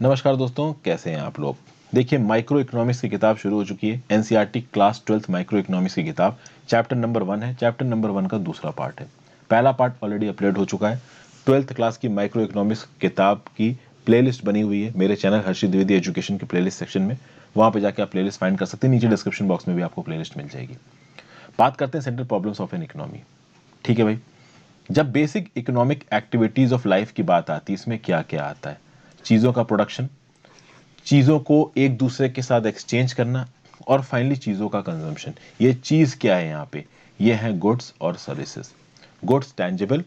नमस्कार दोस्तों, कैसे हैं आप लोग। देखिए, माइक्रो इकोनॉमिक्स की किताब शुरू हो चुकी है। NCERT class 12th micro economics की किताब चैप्टर नंबर 1 है। चैप्टर नंबर 1 का दूसरा पार्ट है। पहला पार्ट ऑलरेडी अपलोड हो चुका है। 12th क्लास की माइक्रो इकोनॉमिक्स किताब की प्लेलिस्ट बनी हुई है मेरे चैनल हर्षित द्विवेदी एजुकेशन के प्लेलिस्ट सेक्शन में। वहां पे जाके आप प्लेलिस्ट फाइंड कर सकते हैं। नीचे डिस्क्रिप्शन बॉक्स में भी आपको प्लेलिस्ट मिल जाएगी। बात करते हैं central problems of an economy. ठीक है भाई, जब basic economic activities of life की बात आती है, इसमें क्या क्या आता है? चीजों का प्रोडक्शन, चीज़ों को एक दूसरे के साथ एक्सचेंज करना, और फाइनली चीज़ों का कंजम्पशन। ये चीज़ क्या है यहाँ पे? ये है गुड्स और सर्विसेज। गुड्स टैंजिबल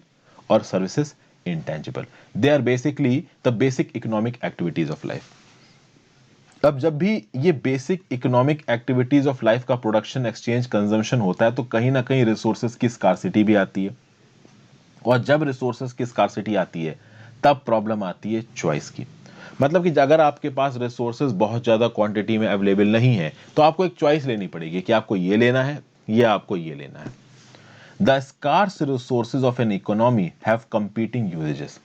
और services intangible. They are basically the basic economic activities of life. अब जब भी ये basic economic activities of life का प्रोडक्शन, एक्सचेंज, कंजम्पशन होता है तो कहीं ना कहीं रिसोर्सेज की स्कार्सिटी भी आती है। और जब रिसोर्सेज की स्कार्सिटी आती है तब प्रॉब्लम आती है चॉइस की। मतलब कि अगर आपके पास रिसोर्सेज बहुत ज्यादा क्वांटिटी में अवेलेबल नहीं है तो आपको एक चॉइस लेनी पड़ेगी कि आपको ये लेना है या आपको ये लेना है। The scarce resources of an economy have competing uses.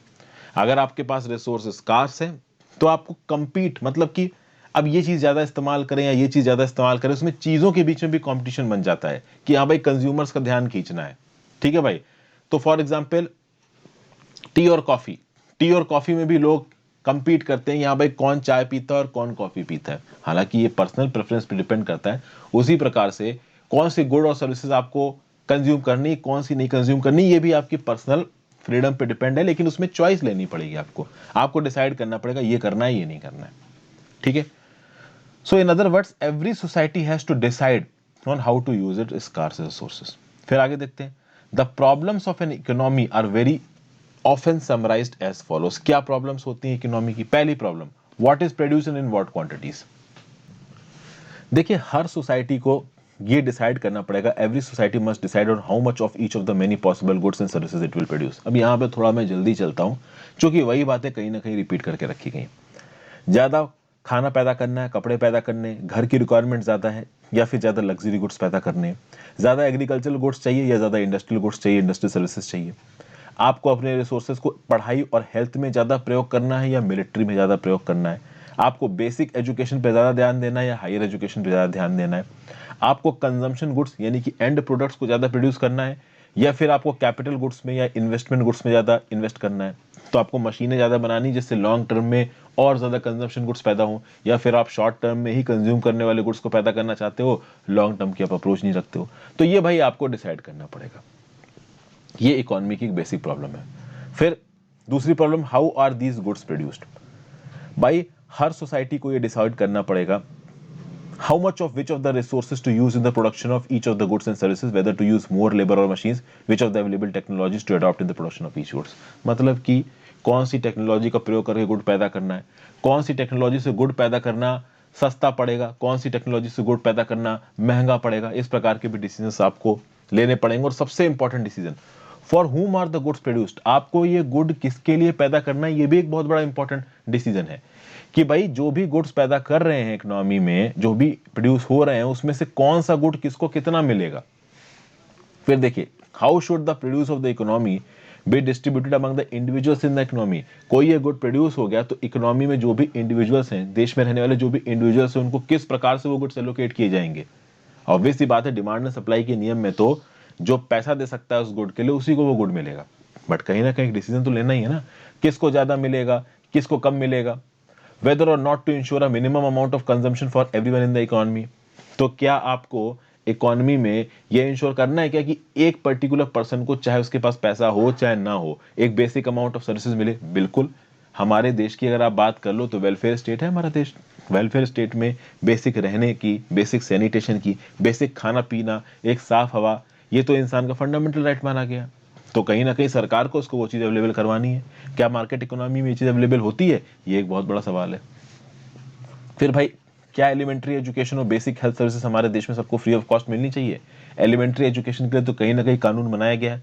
अगर आपके पास रिसोर्सेज स्कार्स है तो आपको कंपीट, मतलब कि अब ये चीज ज्यादा इस्तेमाल करें या ये चीज ज्यादा इस्तेमाल करें, उसमें चीजों के बीच में भी कंपटीशन बन जाता है कि हाँ भाई, कंज्यूमर्स का ध्यान खींचना है। ठीक है भाई। तो फॉर एग्जाम्पल टी और कॉफी, टी और कॉफी में भी लोग कंपीट करते हैं यहाँ भाई, कौन चाय पीता है और कौन कॉफी पीता है। हालांकि ये पर्सनल प्रेफरेंस पे डिपेंड करता है। उसी प्रकार से कौन सी गुड और सर्विसेज आपको कंज्यूम करनी, कौन सी नहीं कंज्यूम करनी, ये भी आपकी पर्सनल फ्रीडम पे डिपेंड है। लेकिन उसमें चॉइस लेनी पड़ेगी आपको। आपको डिसाइड करना पड़ेगा ये करना है ये नहीं करना है। ठीक है। So in other words, every society has to decide on how to use it scarce resources. फिर आगे देखते हैं। The problems of an economy are very often summarized as follows। क्या प्रॉब्लम्स होती हैं इकोनॉमी की? पहली problem, what is produced in what quantities. देखिए, हर सोसाइटी को ये डिसाइड करना पड़ेगा। Every society must decide on how much of each of the many possible goods and services it will produce. अब यहाँ पे थोड़ा मैं जल्दी चलता हूँ, क्योंकि वही बातें कहीं ना कहीं रिपीट करके रखी गई। ज्यादा खाना पैदा करना है, कपड़े पैदा करने, घर की रिक्वायरमेंट ज्यादा है, या फिर ज्यादा लग्जरी गुड्स पैदा करने, ज्यादा एग्रीकल्चरल गुड्स चाहिए या ज्यादा इंडस्ट्रियल गुड्स चाहिए, इंडस्ट्रियल सर्विसेज चाहिए। आपको अपने रिसोर्सेज को पढ़ाई और हेल्थ में ज्यादा प्रयोग करना है या मिलिट्री में ज्यादा प्रयोग करना है। आपको बेसिक एजुकेशन पे ज्यादा ध्यान देना है या हायर एजुकेशन पे ज्यादा ध्यान देना है। आपको कंजम्पशन गुड्स यानी कि एंड प्रोडक्ट्स को ज्यादा प्रोड्यूस करना है, या फिर आपको कैपिटल गुड्स में या इन्वेस्टमेंट गुड्स में ज्यादा इन्वेस्ट करना है। तो आपको मशीनें ज्यादा बनानी जिससे लॉन्ग टर्म में और ज्यादा कंजम्पशन गुड्स पैदा हो, या फिर आप शॉर्ट टर्म में ही कंज्यूम करने वाले गुड्स को पैदा करना चाहते हो, लॉन्ग टर्म की आप अप्रोच नहीं रखते हो। तो ये भाई आपको डिसाइड करना पड़ेगा। ये इकोनॉमी की एक बेसिक प्रॉब्लम है। फिर दूसरी problem, how are these goods produced. भाई, हर सोसाइटी को ये डिसाइड करना पड़ेगा how much of which of the resources to use in the production of each of the goods and services, whether to use more labor or machines, which of the available technologies to adopt in the production of each goods। मतलब कि कौन सी technology का प्रयोग करके good पैदा करना है, कौन सी टेक्नोलॉजी से गुड पैदा करना सस्ता पड़ेगा, कौन सी टेक्नोलॉजी से गुड पैदा करना महंगा पड़ेगा। इस प्रकार के भी डिसीजंस आपको लेने पड़ेंगे। और सबसे important decision, for whom are the goods produced. आपको ये गुड किसके लिए पैदा करना है, ये भी एक बहुत बड़ा इंपॉर्टेंट डिसीजन है कि भाई जो भी गुड्स पैदा कर रहे हैं इकोनॉमी में, जो भी प्रोड्यूस हो रहे हैं, उसमें से कौन सा गुड किसको कितना मिलेगा। फिर देखिए, how should the produce of the economy be distributed among the individuals in the economy. कोई ये गुड प्रोड्यूस हो गया तो इकोनॉमी में जो भी इंडिविजुअल्स हैं, देश में रहने वाले जो भी इंडिविजुअल्स हैं, उनको किस प्रकार से वो गुड्स एलोकेट किए जाएंगे। ऑब्वियस सी बात है, डिमांड एंड सप्लाई के नियम में तो जो पैसा दे सकता है उस गुड के लिए, उसी को वो गुड मिलेगा। बट कहीं ना कहीं डिसीजन तो लेना ही है ना, किसको ज्यादा मिलेगा, किसको कम मिलेगा। whether or not to ensure a minimum amount of consumption for everyone in the economy। तो क्या आपको इकोनॉमी में यह इंश्योर करना है क्या कि एक पर्टिकुलर पर्सन को, चाहे उसके पास पैसा हो चाहे ना हो, एक बेसिक अमाउंट ऑफ सर्विसेज मिले? बिल्कुल। हमारे देश की अगर आप बात कर लो तो वेलफेयर स्टेट है हमारा देश। वेलफेयर स्टेट में बेसिक रहने की, बेसिक सैनिटेशन की, बेसिक खाना पीना, एक साफ हवा, ये तो इंसान का फंडामेंटल राइट माना गया। तो कहीं ना कहीं सरकार को उसको वो चीज अवेलेबल करवानी है। क्या मार्केट इकोनॉमी में ये चीज अवेलेबल होती है? ये एक बहुत बड़ा सवाल है। फिर भाई, क्या एलिमेंट्री एजुकेशन और बेसिक हेल्थ सर्विसेज हमारे देश में सबको फ्री ऑफ कॉस्ट मिलनी चाहिए? एलिमेंट्री एजुकेशन के लिए तो कहीं ना कहीं कानून बनाया गया है,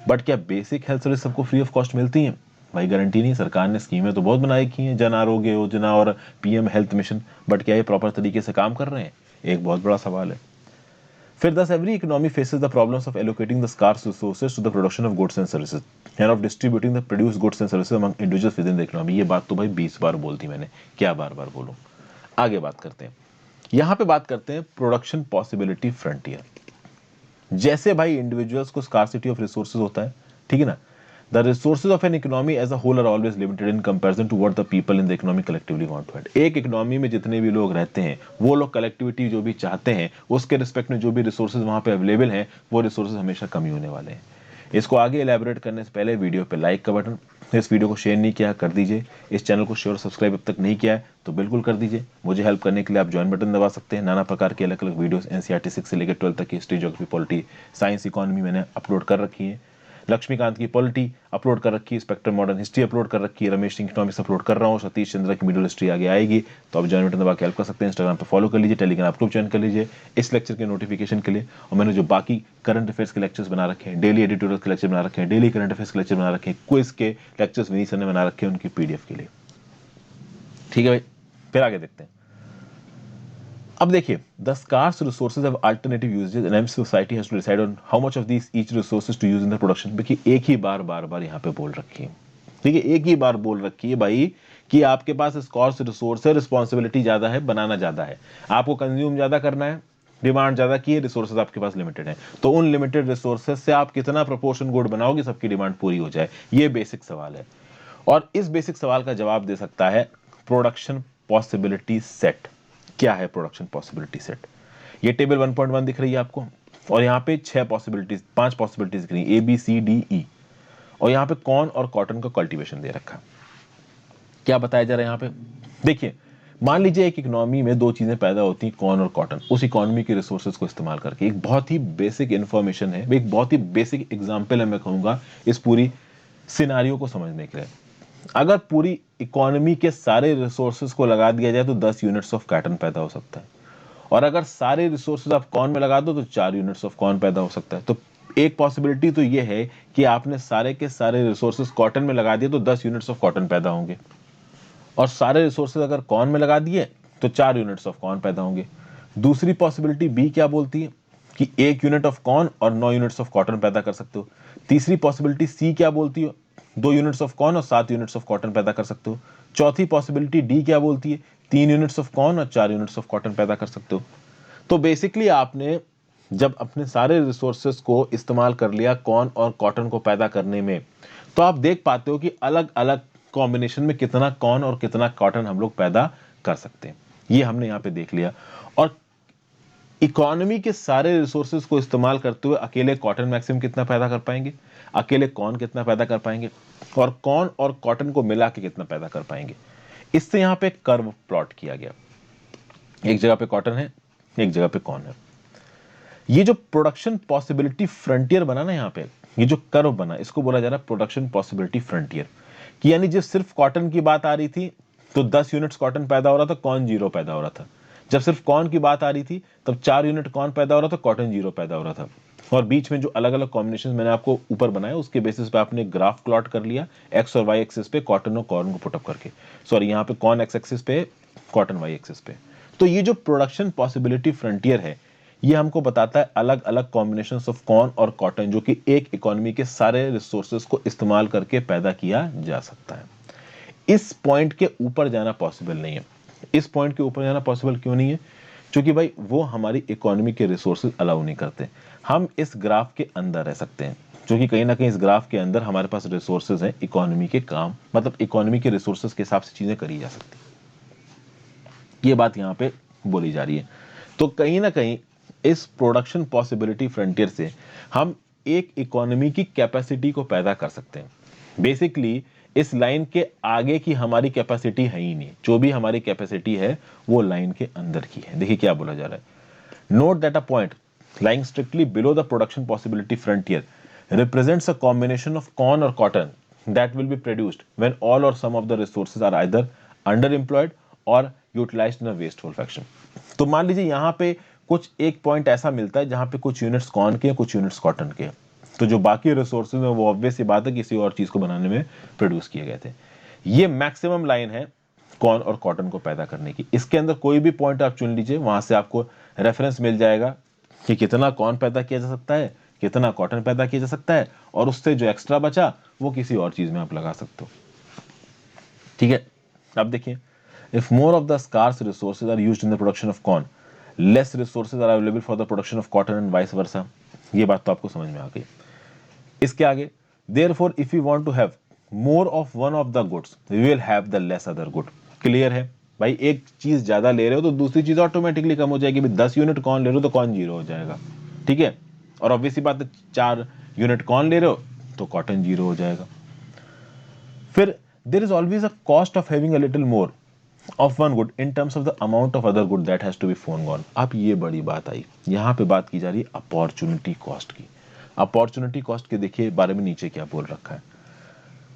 बट क्या बेसिक हेल्थ सर्विस सबको फ्री ऑफ कॉस्ट मिलती है? भाई गारंटी नहीं। सरकार ने स्कीमें तो बहुत बनाई की हैं, जन आरोग्य योजना और पीएम हेल्थ मिशन, बट क्या ये प्रॉपर तरीके से काम कर रहे हैं? एक बहुत बड़ा सवाल है। फिर thus every economy faces the problems of allocating the scarce resources to the production of goods and services and of distributing the produced goods and services among individuals within the economy। ये बात तो भाई 20 बार बोल दी मैंने, क्या बार बार बोलूं। आगे बात करते हैं, यहां पे बात करते हैं प्रोडक्शन पॉसिबिलिटी फ्रंटियर। जैसे भाई इंडिविजुअल्स को स्कार्सिटी ऑफ रिसोर्सेज होता है, ठीक है ना, the resources of an economy as a whole are always limited in comparison to what the people in the economy collectively want to have. एक economy में जितने भी लोग रहते हैं, वो लोग कलेक्टिविटी जो भी चाहते हैं, उसके रिस्पेक्ट में जो भी रिसोर्सेज वहां पे अवेलेबल हैं, वो रिसोर्सेज हमेशा कम ही होने वाले हैं। इसको आगे एलैबोरेट करने से पहले वीडियो पे लाइक का बटन, इस वीडियो को शेयर नहीं किया कर दीजिए, इस चैनल को शेयर और सब्सक्राइब अब तक नहीं किया है तो बिल्कुल कर दीजिए। मुझे हेल्प करने के लिए आप ज्वाइन बटन दबा सकते हैं। नाना प्रकार के अलग अलग वीडियोस एनसीईआरटी 6 से लेकर 12 तक की history, geography, polity, science, economy मैंने अपलोड कर रखी है। लक्ष्मीकांत की पॉलिटी अपलोड कर रखी है, स्पेक्ट्रम मॉडर्न हिस्ट्री अपलोड कर रखी है, रमेश सिंह इकोनॉमिक्स अपलोड कर रहा हूँ, सतीश चंद्र की मिडिल हिस्ट्री आगे आएगी, तो आप ज्वाइन बटन दबा के हेल्प कर सकते हैं। इंस्टाग्राम पे फॉलो कर लीजिए, टेलीग्राम ग्रुप ज्वाइन कर लीजिए इस लेक्चर के नोटिफिकेशन के लिए। और मैंने जो बाकी करंट अफेयर्स के लेक्चर्स बना रखे हैं, डेली एडिटोरियल के लेक्चर बना रखे हैं, डेली करंट अफेयर्स के लेक्चर बना रखे हैं, क्विज के लेक्चर्स विनीत सर ने बना रखे हैं उनकी पीडीएफ के लिए। ठीक है भाई, फिर आगे देखते हैं। अब देखिए, the scarce resources have alternative uses and society has to decide on how much of these each resources to use in the production. देखिए एक ही बार बार यहाँ पे बोल रखी है, ठीक है, एक ही बार बोल रखी है भाई कि आपके पास स्कार्स रिसोर्स है, रिस्पॉन्सिबिलिटी ज्यादा है, बनाना ज्यादा है, आपको कंज्यूम ज्यादा करना है, डिमांड ज्यादा की है, रिसोर्सेज आपके पास लिमिटेड है, तो उन लिमिटेड रिसोर्सेज से आप कितना प्रोपोर्शन गुड बनाओगे सबकी डिमांड पूरी हो जाए, ये बेसिक सवाल है। और इस बेसिक सवाल का जवाब दे सकता है प्रोडक्शन पॉसिबिलिटी सेट। क्या है प्रोडक्शन पॉसिबिलिटी सेट? ये टेबल 1.1 दिख रही है आपको, और यहाँ पे 5 पॉसिबिलिटीज दिख रही है, ABCDE, और यहाँ पे कॉर्न और कॉटन का कल्टीवेशन दे रखा। क्या बताया जा रहा है यहाँ पे? देखिए, मान लीजिए एक इकोनॉमी में दो चीजें पैदा होती हैं, कॉर्न और कॉटन, उस इकोनॉमी के रिसोर्सेज को इस्तेमाल करके। एक बहुत ही बेसिक इंफॉर्मेशन है, एक बहुत ही बेसिक एग्जाम्पल है मैं कहूंगा इस पूरी सिनारियो को समझने के लिए। अगर पूरी इकोनॉमी के सारे रिसोर्सेज को लगा दिया जाए तो 10 यूनिट्स ऑफ कॉटन पैदा हो सकता है, और अगर सारे रिसोर्सेज आप कॉर्न में लगा दो तो 4 यूनिट्स ऑफ कॉर्न पैदा हो सकता है। तो एक पॉसिबिलिटी तो ये है कि आपने सारे के सारे रिसोर्सेज कॉटन में लगा दिए तो 10 यूनिट्स ऑफ कॉटन पैदा होंगे, और सारे रिसोर्सेज अगर कॉर्न में लगा दिए तो 4 यूनिट्स ऑफ कॉर्न पैदा होंगे। दूसरी पॉसिबिलिटी बी क्या बोलती है कि 1 यूनिट ऑफ कॉर्न और 9 यूनिट्स ऑफ कॉटन पैदा कर सकते हो। तीसरी पॉसिबिलिटी सी क्या बोलती है, 2 यूनिट्स ऑफ कॉर्न और 7 यूनिट्स ऑफ कॉटन पैदा कर सकते हो। चौथी पॉसिबिलिटी डी क्या बोलती है, 3 यूनिट्स ऑफ कॉर्न और 4 यूनिट्स ऑफ कॉटन पैदा कर सकते हो। तो बेसिकली आपने जब अपने सारे रिसोर्सेस को इस्तेमाल कर लिया कॉर्न और कॉटन को पैदा करने में, तो आप देख पाते हो कि अलग अलग कॉम्बिनेशन में कितना कॉर्न और कितना कॉटन हम लोग पैदा कर सकते हैं। ये हमने यहाँ पे देख लिया। और इकोनॉमी के सारे रिसोर्सेज को इस्तेमाल करते हुए अकेले कॉटन मैक्सिमम कितना पैदा कर पाएंगे, अकेले कॉर्न कितना पैदा कर पाएंगे, और कॉर्न और कॉटन को मिला के कितना पैदा कर पाएंगे। इससे यहाँ पे कर्व प्लॉट किया गया, एक जगह पे कॉटन है, एक जगह पे कॉर्न है। ये जो प्रोडक्शन पॉसिबिलिटी फ्रंटियर बना ना, यहाँ पे ये जो कर्व बना, इसको बोला जा रहा है प्रोडक्शन पॉसिबिलिटी फ्रंटियर। कि यानी जब सिर्फ कॉटन की बात आ रही थी तो 10 यूनिट्स कॉटन पैदा हो रहा था, कॉर्न 0 पैदा हो रहा था। जब सिर्फ कॉर्न की बात आ रही थी तब 4 यूनिट कॉर्न पैदा हो रहा था, कॉटन 0 पैदा हो रहा था। और बीच में जो अलग अलग कॉम्बिनेशन मैंने आपको ऊपर बनाया उसके बेसिस पे आपने ग्राफ प्लॉट कर लिया, एक्स और वाई एक्सिस पे कॉटन और कॉर्न को पुटअप करके, सॉरी यहाँ पे कॉर्न एक्स एक्सिस पे, कॉटन वाई एक्सिस पे। तो ये जो प्रोडक्शन पॉसिबिलिटी फ्रंटियर है, ये हमको बताता है अलग अलग कॉम्बिनेशंस ऑफ कॉर्न और कॉटन जो कि एक इकोनॉमी के सारे रिसोर्सेज को इस्तेमाल करके पैदा किया जा सकता है। इस पॉइंट के ऊपर जाना पॉसिबल नहीं है। इस पॉइंट के ऊपर जाना पॉसिबल क्यों नहीं है? क्योंकि भाई वो हमारी इकोनॉमी के रिसोर्सेज अलाउ नहीं करते। हम इस ग्राफ के अंदर रह सकते हैं, क्योंकि कहीं ना कहीं इस ग्राफ के अंदर हमारे पास रिसोर्सेज हैं, इकोनॉमी के काम, मतलब इकोनॉमी के रिसोर्सेज के हिसाब से चीजें करी जा सकती। ये बात यहाँ पे बोली जा रही है। तो कहीं ना कहीं इस प्रोडक्शन पॉसिबिलिटी फ्रंटियर से हम एक इकोनॉमी की कैपेसिटी को पैदा कर सकते हैं। बेसिकली इस लाइन के आगे की हमारी कैपेसिटी है ही नहीं, जो भी हमारी कैपेसिटी है वो लाइन के अंदर की है। देखिए क्या बोला जा रहा है, note that a point lying strictly below the production possibility frontier represents a combination of corn or cotton that will be produced when all or some of the resources are either underemployed or utilized in a wasteful fashion। तो मान लीजिए यहाँ पे कुछ एक point ऐसा मिलता है जहां पे कुछ यूनिट्स कॉर्न के, कुछ यूनिट्स कॉटन के, तो जो बाकी रिसोर्सेज हैं वो ऑब्वियस सी बात है किसी और चीज को बनाने में प्रोड्यूस किए गए थे। ये मैक्सिमम लाइन है कॉर्न और कॉटन को पैदा करने की। इसके अंदर कोई भी पॉइंट आप चुन लीजिए, वहां से आपको रेफरेंस मिल जाएगा कि कितना कॉर्न पैदा किया जा सकता है, कितना कॉटन पैदा किया जा सकता है, और उससे जो एक्स्ट्रा बचा वो किसी और चीज में आप लगा सकते हो। ठीक है, अब देखिए, if more of the scarce resources are used in the production of corn, less resources are available for the production of cotton and vice versa. ये बात तो आपको समझ में आ गई। इसके आगे, therefore if you want to have more of one of the goods we will have the less other good. Clear है भाई, एक चीज ज्यादा ले रहे हो तो दूसरी चीज ऑटोमेटिकली कम हो जाएगी। 10 यूनिट कॉर्न ले रहे हो तो कॉर्न जीरो हो जाएगा। ठीक है, और ऑब्वियसली बात है 4 यूनिट कॉर्न ले रहे हो तो कॉटन जीरो हो जाएगा। फिर there is always a cost of having a little more of one good in terms of the amount of other good that has to be forgone. अब ये बड़ी बात आई, यहाँ पे बात की जा रही है अपॉर्चुनिटी कॉस्ट की। अपॉर्चुनिटी कॉस्ट के देखिए बारे में नीचे क्या बोल रखा है।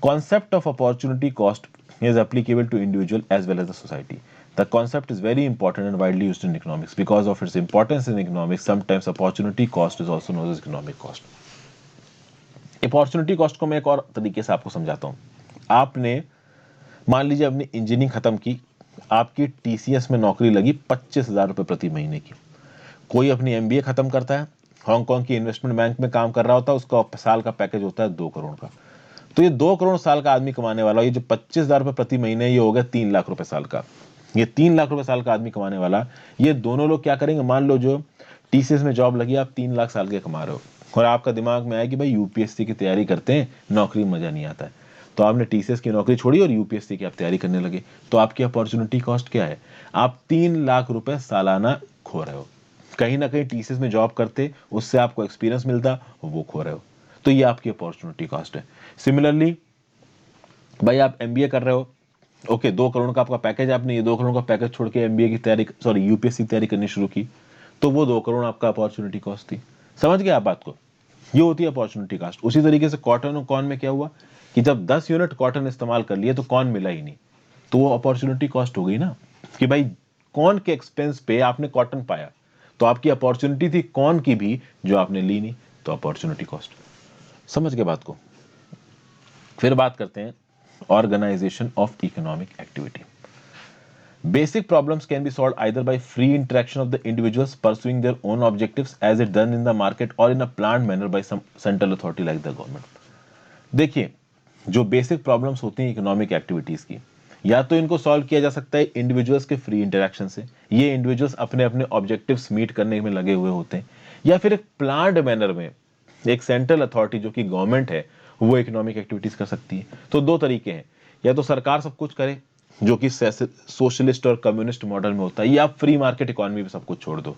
Concept of opportunity cost is applicable to individual as well as the society. The concept is very important and widely used in economics. Because of its importance in economics, sometimes opportunity cost is also known as economic cost. Opportunity cost को मैं एक और तरीके से आपको समझाता हूँ। आपने मान लीजिए अपनी इंजीनियरिंग खत्म की, आपकी टीसीएस में नौकरी लगी 25,000 रुपये प्रति महीने की। कोई अपनी एमबीए खत्म करता है, हांगकांग की इन्वेस्टमेंट बैंक में काम कर रहा होता है, उसका साल का पैकेज होता है 2 करोड़ का। तो ये 2 करोड़ साल का आदमी कमाने वाला, ये जो 25,000 रुपये प्रति महीने, ये हो गया 3 लाख रुपए साल का। ये 3 लाख रुपए साल का आदमी कमाने वाला, ये दोनों लोग क्या करेंगे, मान लो जो टीसीएस में जॉब लगी, आप 3 लाख साल के कमा रहे हो, और आपका दिमाग में आया कि भाई यूपीएससी की तैयारी करते हैं, नौकरी में मजा नहीं आता है, तो आपने टीसीएस की नौकरी छोड़ी और यूपीएससी की आप तैयारी करने लगे। तो आपकी अपॉर्चुनिटी कॉस्ट क्या है, आप 3 लाख रुपए सालाना खो रहे हो। कहीं ना कहीं टीसीएस में जॉब करते, उससे आपको एक्सपीरियंस मिलता, वो खो रहे हो। तो ये आपकी अपॉर्चुनिटी कॉस्ट है। सिमिलरली भाई आप एमबीए कर रहे हो, ओके 2 करोड़ का आपका पैकेज, आपने ये 2 करोड़ का पैकेज छोड़ के एमबीए की तैयारी, सॉरी यूपीएससी की तैयारी करनी शुरू की, तो वो 2 करोड़ आपका अपॉर्चुनिटी कॉस्ट थी। समझ गए आप बात को, ये होती है अपॉर्चुनिटी कॉस्ट। उसी तरीके से कॉटन और कॉर्न में क्या हुआ कि जब 10 यूनिट कॉटन इस्तेमाल कर लिए तो कॉर्न मिला ही नहीं, तो वो अपॉर्चुनिटी कॉस्ट हो गई ना, कि भाई कॉर्न के एक्सपेंस पे आपने कॉटन पाया, तो आपकी अपॉर्चुनिटी थी कॉर्न की भी जो आपने ली नहीं, तो अपॉर्चुनिटी कॉस्ट। समझ गए बात को। फिर बात करते हैं organisation of economic activity. Basic problems can be solved either by free interaction of the individuals pursuing their own objectives as it done in the market or in a planned manner by some central authority like the government. देखिए, जो basic problems होती हैं economic activities की, या तो इनको solve किया जा सकता है इंडिविजुअल्स के फ्री इंटरेक्शन से, ये इंडिविजुअल्स अपने अपने ऑब्जेक्टिव्स मीट करने में लगे हुए होते हैं, या फिर एक प्लान्ड मैनर में एक सेंट्रल अथॉरिटी जो कि गवर्नमेंट है वो इकोनॉमिक एक्टिविटीज कर सकती है। तो 2 तरीके हैं, या तो सरकार सब कुछ करे जो कि सोशलिस्ट और कम्युनिस्ट मॉडल में होता है, या आप फ्री मार्केट इकोनॉमी पे सब कुछ छोड़ दो।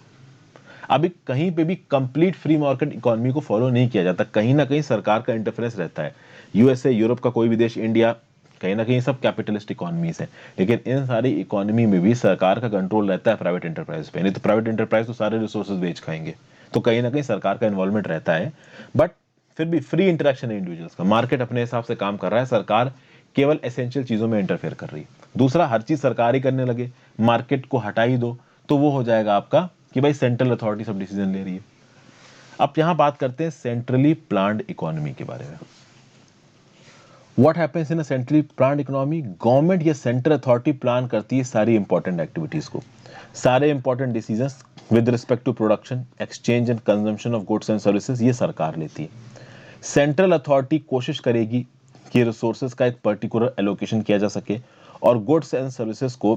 अभी कहीं पे भी कंप्लीट फ्री मार्केट इकोनॉमी को फॉलो नहीं किया जाता, कहीं ना कहीं सरकार का इंटरफेरेंस रहता है। यूएसए, यूरोप का कोई भी देश, इंडिया, कहीं ना कहीं सब कैपिटलिस्ट इकोनॉमीज है, लेकिन इन सारी इकोनॉमी में भी सरकार का कंट्रोल रहता है प्राइवेट एंटरप्राइज पे। नहीं तो प्राइवेट एंटरप्राइज तो सारे रिसोर्सेज बेच खाएंगे, तो कहीं ना कहीं सरकार का इन्वॉल्वमेंट रहता है। बट फिर भी फ्री इंटरेक्शन है इंडिविजुअल्स का, मार्केट अपने हिसाब से काम कर रहा है, सरकार केवल एसेंशियल चीजों में इंटरफेयर कर रही है। दूसरा, हर चीज सरकार ही करने लगे, मार्केट को हटा ही दो, तो वो हो जाएगा आपका कि भाई सेंट्रल अथॉरिटी सब डिसीजन ले रही है। अब यहां बात करते हैं सेंट्रली प्लान्ड इकोनॉमी के बारे में। What happens in a centrally planned economy, government या सेंट्रल अथॉरिटी प्लान करती है सारी इंपॉर्टेंट एक्टिविटीज को, सारे important decisions with respect to production, exchange and consumption of goods and services, ये सरकार लेती है। सेंट्रल अथॉरिटी कोशिश करेगी कि रिसोर्सेज का एक पर्टिकुलर एलोकेशन किया जा सके और गुड्स एंड सर्विसेज को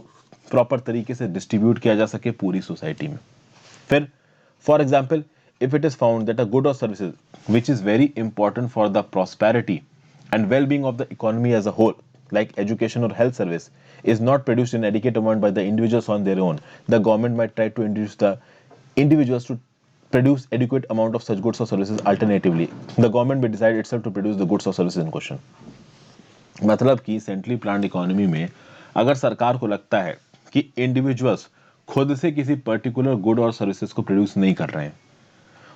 प्रॉपर तरीके से डिस्ट्रीब्यूट किया जा सके पूरी सोसाइटी में। फिर for example, if it is found that a good or services which is very important for the prosperity and well-being of the economy as a whole, like education or health service, is not produced in adequate amount by the individuals on their own, the government might try to induce the individuals to produce adequate amount of such goods or services. Alternatively, the government may decide itself to produce the goods or services in question. मतलब कि centrally planned economy में अगर सरकार को लगता है कि individuals खुद से किसी पर्टिकुलर गुड और सर्विसेज को प्रोड्यूस नहीं कर रहे हैं,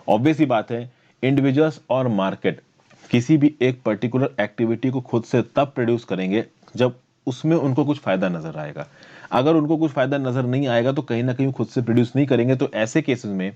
ऑब्वियस ही बात है इंडिविजुअल्स और मार्केट किसी भी एक पर्टिकुलर एक्टिविटी को खुद से तब प्रोड्यूस करेंगे जब उसमें उनको कुछ फायदा नजर आएगा। अगर उनको कुछ फायदा नजर नहीं आएगा तो कहीं ना कहीं खुद से प्रोड्यूस नहीं करेंगे। तो ऐसे केसेस में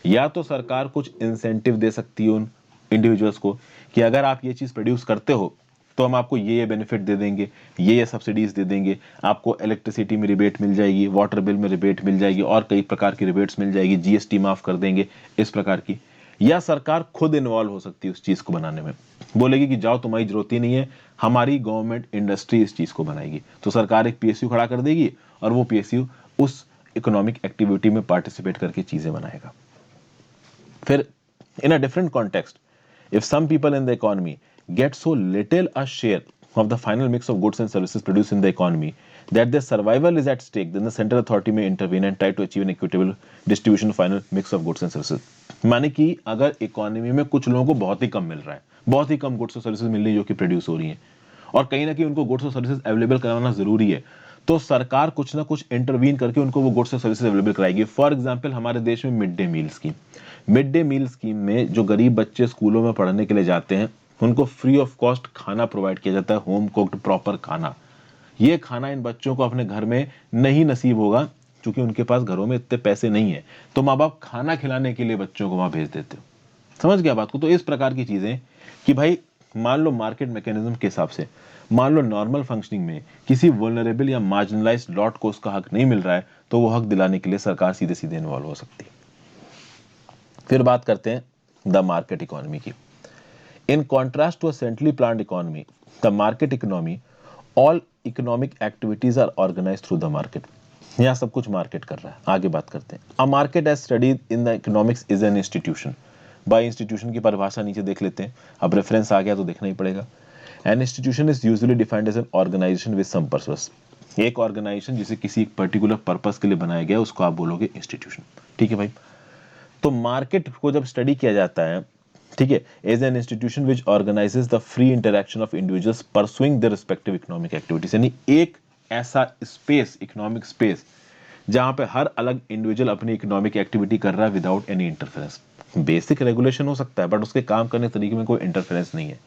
या तो सरकार कुछ इंसेंटिव दे सकती है उन इंडिविजुअल्स को कि अगर आप ये चीज प्रोड्यूस करते हो तो हम आपको ये बेनिफिट दे देंगे, ये सब्सिडीज दे देंगे, आपको इलेक्ट्रिसिटी में रिबेट मिल जाएगी, वाटर बिल में रिबेट मिल जाएगी, और कई प्रकार की रिबेट्स मिल जाएगी, जीएसटी माफ कर देंगे, इस प्रकार की। या सरकार खुद इन्वॉल्व हो सकती है उस चीज को बनाने में, बोलेगी कि जाओ तुम्हारी जरूरत ही नहीं है, हमारी गवर्नमेंट इंडस्ट्री इस चीज को बनाएगी। तो सरकार एक पीएसयू खड़ा कर देगी और वो पीएसयू उस इकोनॉमिक एक्टिविटी में पार्टिसिपेट करके चीजें बनाएगा। फिर in a different context, if some people in the economy get so little a share of the final mix of goods and services produced in the economy that their survival is at stake, then the central authority may intervene and try to achieve an equitable distribution of final mix of goods and services. माने कि अगर economy में कुछ लोगों को बहुत ही कम मिल रहा है, बहुत ही कम गुड्स और सर्विसेज मिल रही है जो कि प्रोड्यूस हो रही हैं, और कहीं ना कहीं उनको गुड्स और सर्विसेज अवेलेबल कराना जरूरी है, तो सरकार कुछ ना कुछ इंटरवीन करके उनको वो गुड्स और सर्विसेज अवेलेबल कराएगी। फॉर एग्जांपल हमारे देश में mid day meal scheme, mid day meal scheme में जो गरीब बच्चे स्कूलों में पढ़ने के लिए जाते हैं उनको फ्री ऑफ कॉस्ट खाना प्रोवाइड किया जाता है, होम कुक्ड प्रॉपर खाना। ये खाना इन बच्चों को अपने घर में नहीं नसीब होगा क्योंकि उनके पास घरों में इतने पैसे नहीं है, तो माँ बाप खाना खिलाने के लिए बच्चों को वहां भेज देते हो। समझ गया बात को? तो इस प्रकार की चीजें कि भाई मान लो मार्केट मैकेनिज्म के हिसाब से, मान लो नॉर्मल फंक्शनिंग में किसी वल्नरेबल या मार्जिनलाइज्ड लॉट को उसका हक नहीं मिल रहा है, तो वो हक दिलाने के लिए सरकार सीधे सीधे इन्वॉल्व हो सकती है। फिर बात करते हैं द मार्केट इकोनॉमी की। In contrast to a centrally planned economy, the market economy, all economic activities are organised through the market. यहाँ सब कुछ मार्केट कर रहा है। आगे बात करते हैं। A market as studied in the economics is an institution. By institution की परिभाषा नीचे देख लेते हैं, अब रेफरेंस आ गया तो देखना ही पड़ेगा। An institution is usually defined as an organisation with some purpose. एक ऑर्गेनाइजेशन जिसे किसी एक पर्टिकुलर पर्पस के लिए बनाया गया उसको आप बोलोगे इंस्टीट्यूशन। ठीक है भाई। तो मार्केट को जब स्टडी किया जाता है, ठीक है, as an institution which organises the free interaction of individuals pursuing their respective economic activities, यानी एक ऐसा स्पेस, इकोनॉमिक स्पेस, जहां पे हर अलग इंडिविजुअल अपनी इकोनॉमिक एक्टिविटी कर रहा है without any interference. Basic regulation हो सकता है बट उसके काम करने के तरीके में कोई इंटरफेरेंस नहीं है।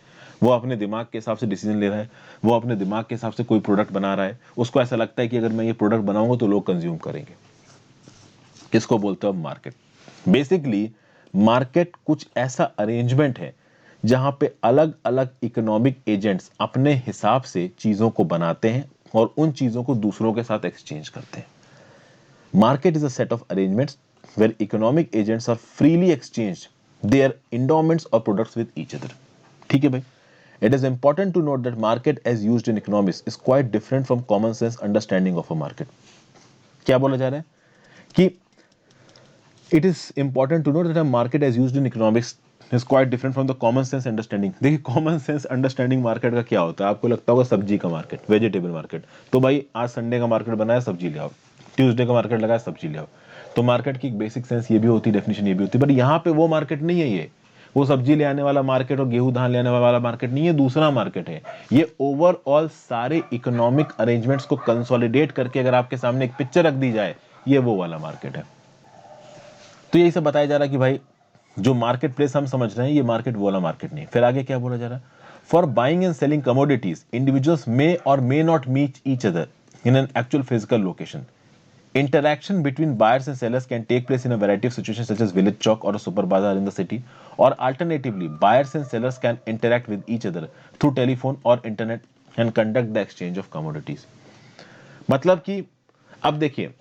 वो अपने दिमाग के हिसाब से डिसीजन ले रहा है, वो अपने दिमाग के हिसाब से कोई प्रोडक्ट बना रहा है, उसको ऐसा लगता है कि अगर मैं ये प्रोडक्ट बनाऊंगा तो लोग कंज्यूम करेंगे। किसको बोलते हो? मार्केट। बेसिकली मार्केट कुछ ऐसा अरेंजमेंट है जहां पे अलग अलग इकोनॉमिक एजेंट्स अपने हिसाब से चीजों को बनाते हैं और उन चीजों को दूसरों के साथ एक्सचेंज करते हैं। Market is a set of arrangements where economic agents are freely exchange their endowments or products with each other. ठीक है भाई। It is important to note that market as used in economics is quite different from common sense understanding of a market. क्या बोला जा रहा है कि it is important to note that a market as used in economics is quite different from the common sense understanding. देखिए common sense understanding market का क्या होता है? आपको लगता होगा सब्जी का मार्केट, वेजिटेबल मार्केट, तो भाई आज संडे का मार्केट बनाया सब्जी ले आओ, ट्यूसडे का मार्केट लगाया सब्जी ले आओ। तो मार्केट की बेसिक सेंस ये भी होती है, डेफिनेशन ये भी होती है, बट यहाँ पे वो मार्केट नहीं है। ये वो सब्जी ले आने वाला मार्केट और गेहूं धान ले आने वाला मार्केट नहीं है, दूसरा मार्केट है। ये ओवरऑल सारे इकोनॉमिक अरेंजमेंट्स को कंसोलिडेट करके अगर आपके सामने एक पिक्चर रख दी जाए, ये वो वाला मार्केट है। तो यही सब बताया जा रहा है कि भाई जो मार्केट प्लेस हम समझ रहे हैं ये मार्केट वो वाला मार्केट नहीं। फिर आगे क्या बोला जा रहा है? For buying and selling commodities individuals may or may not meet each other in an actual physical location. Interaction between buyers and sellers can take place in a variety of situations such as village chowk or a super bazaar in the city, or alternatively buyers and sellers can interact with each other through telephone or internet and conduct the exchange of commodities। मतलब कि अब देखिए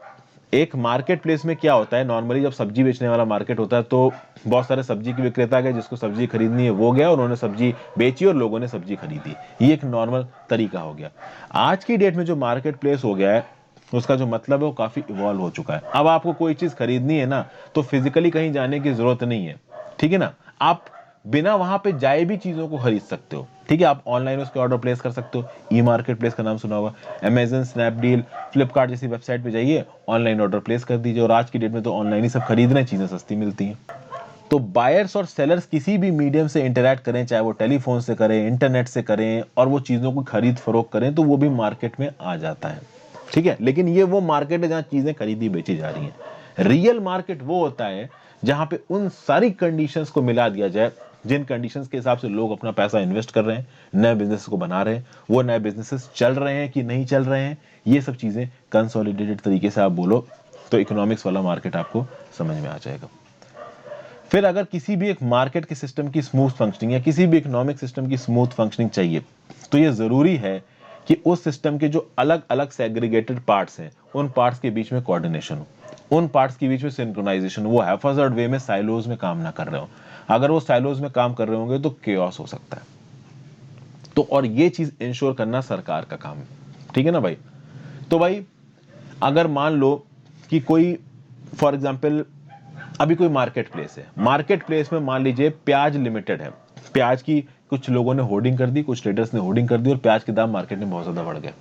एक market place में क्या होता है, normally जब सब्जी बेचने वाला मार्केट होता है तो बहुत सारे सब्जी के विक्रेता गए, जिसको सब्जी खरीदनी है वो गया, उन्होंने सब्जी बेची और लोगों ने सब्जी खरीदी। ये एक नॉर्मल तरीका हो गया। आज की डेट में जो मार्केट प्लेस हो गया है उसका जो मतलब है वो काफी इवॉल्व हो चुका है। अब आपको कोई चीज खरीदनी है ना तो फिजिकली कहीं जाने की जरूरत नहीं है, ठीक है ना। आप बिना वहां पे जाए भी चीजों को खरीद सकते हो, ठीक है। आप ऑनलाइन उसके ऑर्डर प्लेस कर सकते हो। ई मार्केट प्लेस का नाम सुना होगा, अमेजन, स्नैपडील, फ्लिपकार्ट जैसी वेबसाइट पे जाइए, ऑनलाइन ऑर्डर प्लेस कर दीजिए। और आज की डेट में तो ऑनलाइन ही सब खरीद रहे हैं, चीजें सस्ती मिलती हैं। तो बायर्स और सेलर्स किसी भी मीडियम से इंटरैक्ट करें, चाहे वो टेलीफोन से करें, इंटरनेट से करें, और वो चीजों को खरीद फरोख्त करें, तो वो भी मार्केट में आ जाता है, ठीक है। लेकिन ये वो मार्केट है जहां चीजें खरीदी बेची जा रही हैं। रियल मार्केट वो होता है जहां पे उन सारी कंडीशंस को मिला दिया जाए जिन कंडीशंस के हिसाब से लोग अपना पैसा इन्वेस्ट कर रहे हैं, नए बिजनेस को बना रहे हैं, वो नए बिजनेसेस चल रहे हैं कि नहीं चल रहे हैं, ये सब चीजें कंसोलिडेटेड तरीके से आप बोलो तो इकोनॉमिक्स वाला मार्केट आपको समझ में आ जाएगा। फिर अगर किसी भी एक मार्केट के सिस्टम की स्मूथ फंक्शनिंग या किसी भी इकोनॉमिक सिस्टम की स्मूथ फंक्शनिंग चाहिए, तो ये जरूरी है कि उस सिस्टम के जो अलग अलग सेग्रीगेटेड पार्ट्स हैं उन पार्ट्स के बीच में कोऑर्डिनेशन हो, उन पार्ट्स के बीच में सिंक्रोनाइजेशन, वो हैफाजर्ड वे में साइलोज में काम ना कर रहे हो। अगर वो साइलोज में काम कर रहे होंगे तो केओस हो सकता है। तो और ये चीज इंश्योर करना सरकार का काम है, ठीक है ना भाई। तो भाई अगर मान लो कि कोई फॉर एग्जांपल अभी कोई मार्केट प्लेस है, मार्केट प्लेस में मान लीजिए प्याज लिमिटेड है, प्याज की कुछ लोगों ने होर्डिंग कर दी, कुछ ट्रेडर्स ने होर्डिंग कर दी और प्याज के दाम मार्केट में बहुत ज्यादा बढ़ गए।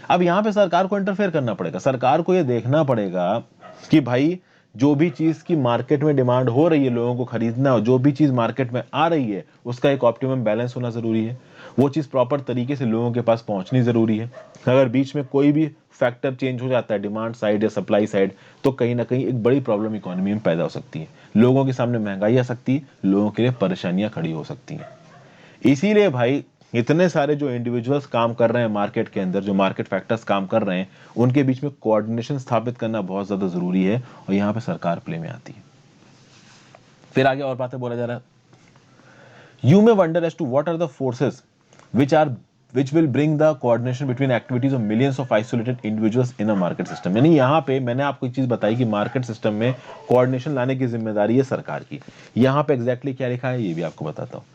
अब यहां पे सरकार को इंटरफेयर करना पड़ेगा, सरकार को यह देखना पड़ेगा कि भाई जो भी चीज की मार्केट में डिमांड हो रही है, लोगों को खरीदना, जो भी चीज मार्केट में आ रही है उसका एक ऑप्टिमम बैलेंस होना जरूरी है, वो चीज प्रॉपर तरीके से लोगों के पास पहुंचनी जरूरी है। अगर बीच में कोई भी फैक्टर चेंज हो जाता है, डिमांड साइड या सप्लाई साइड, तो कहीं ना कहीं एक बड़ी प्रॉब्लम इकोनॉमी में पैदा हो सकती है, लोगों के सामने महंगाई आ सकती है, लोगों के लिए परेशानियां खड़ी हो सकती हैं। इसीलिए भाई इतने सारे जो इंडिविजुअल्स काम कर रहे हैं मार्केट के अंदर, जो मार्केट फैक्टर्स काम कर रहे हैं, उनके बीच में कोऑर्डिनेशन स्थापित करना बहुत ज्यादा जरूरी है, और यहां पे सरकार प्ले में आती है। फिर आगे और बातें बोला जा रहा है, you may wonder as to what are the forces which will bring the coordination between activities of millions of isolated individuals in a market system। यानी यहाँ पे मैंने आपको एक चीज बताई कि मार्केट सिस्टम में कोऑर्डिनेशन लाने की जिम्मेदारी है सरकार की। यहाँ पे एग्जैक्टली क्या लिखा है ये भी आपको बताता हूँ।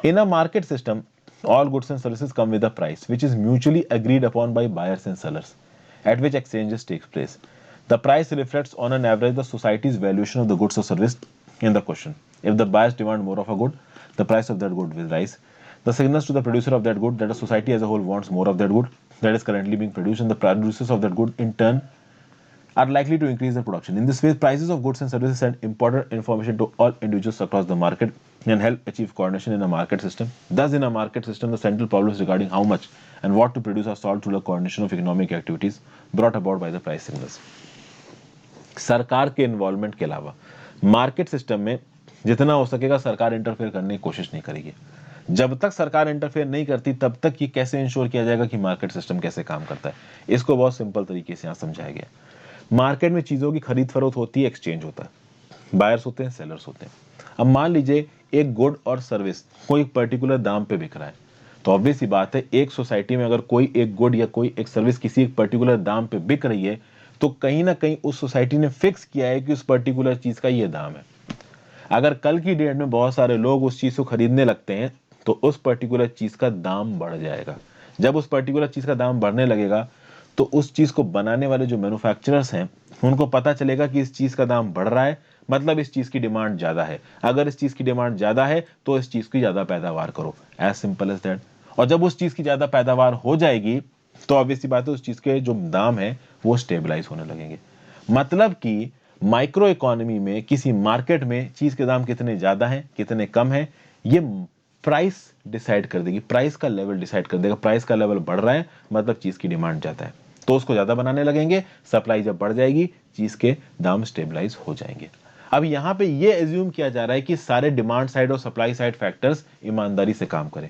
In a market system all goods and services come with a price which is mutually agreed upon by buyers and sellers at which exchanges takes place. The price reflects on an average the society's valuation of the goods or service in the question. If the buyers demand more of a good, the price of that good will rise. The signals to the producer of that good that a society as a whole wants more of that good that is currently being produced, and the producers of that good in turn are likely to increase their production. In this way, prices of goods and services send important information to all individuals across the market and help achieve coordination in a market system. Thus, in a market system, the central problems regarding how much and what to produce are solved through the coordination of economic activities brought about by the price signals. सरकार के involvement के अलावा market system में जितना हो सकेगा सरकार interfere करने की कोशिश नहीं करेगी। जब तक सरकार इंटरफेयर नहीं करती तब तक ये कैसे इंश्योर किया जाएगा कि मार्केट सिस्टम कैसे काम करता है, इसको बहुत सिंपल तरीके से यहाँ समझाया गया। मार्केट में चीजों की खरीद फरोख्त होती है, एक्सचेंज होता है, बायर्स होते हैं, सेलर्स होते हैं। अब मान लीजिए एक गुड और सर्विस कोई एक पर्टिकुलर दाम पे बिक रहा है, तो ऑब्वियस सी बात है एक सोसाइटी में अगर कोई एक गुड या कोई एक सर्विस किसी एक पर्टिकुलर दाम पे बिक रही है, तो कहीं ना कहीं उस सोसाइटी ने फिक्स किया है कि उस पर्टिकुलर चीज का ये दाम है। अगर कल की डेट में बहुत सारे लोग उस चीज को खरीदने लगते हैं तो उस पर्टिकुलर चीज का दाम बढ़ जाएगा। जब उस पर्टिकुलर चीज का दाम बढ़ने लगेगा तो उस चीज को बनाने वाले जो मैन्युफैक्चरर्स हैं उनको पता चलेगा कि इस चीज का दाम बढ़ रहा है, मतलब इस चीज की डिमांड ज्यादा है। अगर इस चीज की डिमांड ज्यादा है तो इस चीज की ज्यादा पैदावार करो, एज सिंपल एज दैट। और जब उस चीज की ज्यादा पैदावार हो जाएगी तो ऑब्वियस सी बात है उस चीज के जो दाम है वो स्टेबलाइज होने लगेंगे। मतलब कि माइक्रो इकोनॉमी में किसी मार्केट में चीज के दाम कितने ज्यादा हैं कितने कम हैं ये प्राइस डिसाइड कर देगी, प्राइस का लेवल डिसाइड कर देगा। प्राइस का लेवल बढ़ रहा है मतलब चीज की डिमांड ज्यादा है तो उसको ज्यादा बनाने लगेंगे, सप्लाई जब बढ़ जाएगी चीज के दाम स्टेबलाइज हो जाएंगे। अब यहां पे ये एज्यूम किया जा रहा है कि सारे डिमांड साइड और सप्लाई साइड फैक्टर्स ईमानदारी से काम करें,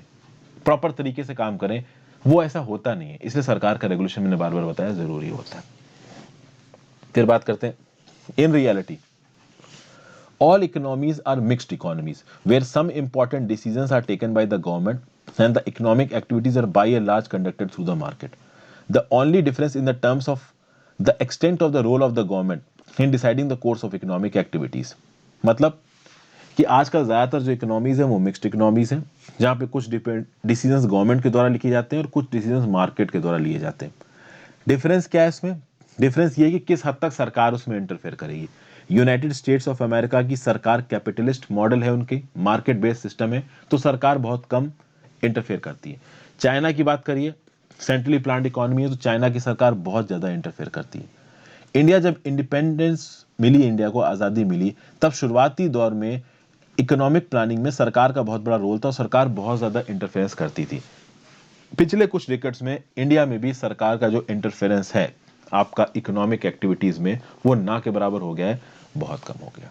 प्रॉपर तरीके से काम करें। वो ऐसा होता नहीं है, इसलिए सरकार का रेगुलेशन मैंने बार बार बताया जरूरी होता है। फिर बात करते हैं, in reality all economies are mixed economies where some important decisions are taken by the government and the economic activities are by and large conducted through the market. The only difference in the terms of the extent of the role of the government in deciding the course of economic activities। मतलब कि आजकल ज्यादातर जो economies है वो mixed economies है जहां पे कुछ डिसीजंस गवर्नमेंट के द्वारा लिखे जाते हैं और कुछ डिसीजंस मार्केट के द्वारा लिए जाते हैं। डिफरेंस क्या है इसमें? डिफरेंस ये है कि किस हद तक सरकार उसमें इंटरफेयर करेगी। यूनाइटेड स्टेट्स ऑफ अमेरिका की सरकार कैपिटलिस्ट मॉडल है, उनकी मार्केट बेस्ड सिस्टम है, तो सरकार बहुत कम इंटरफेयर करती है। चाइना की बात करिए, सेंट्रली प्लान्ड इकोनॉमी है, तो चाइना की सरकार बहुत ज्यादा इंटरफेयर करती है। इंडिया जब इंडिपेंडेंस मिली, इंडिया को आज़ादी मिली, तब शुरुआती दौर में इकोनॉमिक प्लानिंग में सरकार का बहुत बड़ा रोल था और सरकार बहुत ज़्यादा इंटरफेरेंस करती थी। पिछले कुछ डिकेड्स में इंडिया में भी सरकार का जो इंटरफेरेंस है आपका इकोनॉमिक एक्टिविटीज़ में वो ना के बराबर हो गया है, बहुत कम हो गया।